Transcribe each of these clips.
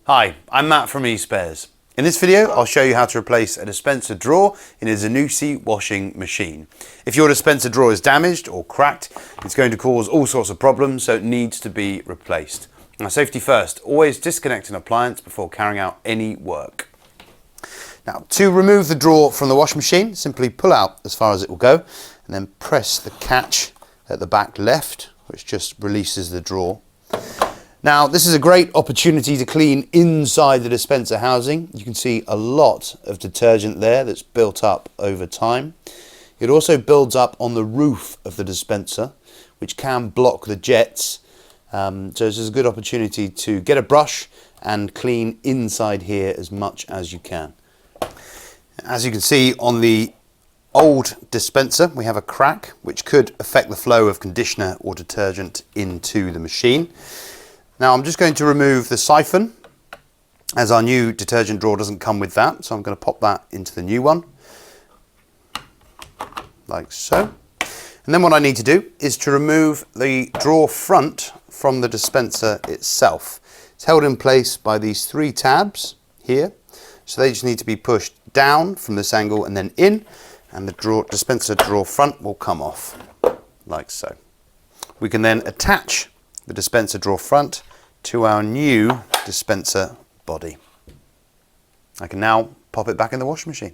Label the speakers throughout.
Speaker 1: Hi, I'm Matt from eSpares. In this video, I'll show you how to replace a dispenser drawer in a Zanussi washing machine. If your dispenser drawer is damaged or cracked, it's going to cause all sorts of problems, so it needs to be replaced. Now, safety first, always disconnect an appliance before carrying out any work. Now, to remove the drawer from the washing machine, simply pull out as far as it will go, and then press the catch at the back left, which just releases the drawer. Now, this is a great opportunity to clean inside the dispenser housing. You can see a lot of detergent there that's built up over time. It also builds up on the roof of the dispenser, which can block the jets. So this is a good opportunity to get a brush and clean inside here as much as you can. As you can see on the old dispenser, we have a crack which could affect the flow of conditioner or detergent into the machine. Now I'm just going to remove the siphon, as our new detergent drawer doesn't come with that, so I'm going to pop that into the new one, like so. And then what I need to do is to remove the drawer front from the dispenser itself. It's held in place by these three tabs here, so they just need to be pushed down from this angle and then in, and the dispenser drawer front will come off, like so. We can then attach the dispenser drawer front to our new dispenser body. I can now pop it back in the washing machine.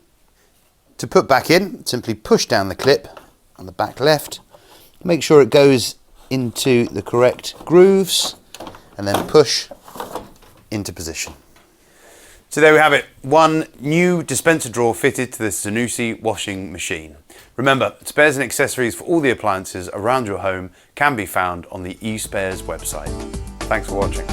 Speaker 1: To put back in, simply push down the clip on the back left, make sure it goes into the correct grooves, and then push into position. So there we have it, one new dispenser drawer fitted to the Zanussi washing machine. Remember, spares and accessories for all the appliances around your home can be found on the eSpares website. Thanks for watching.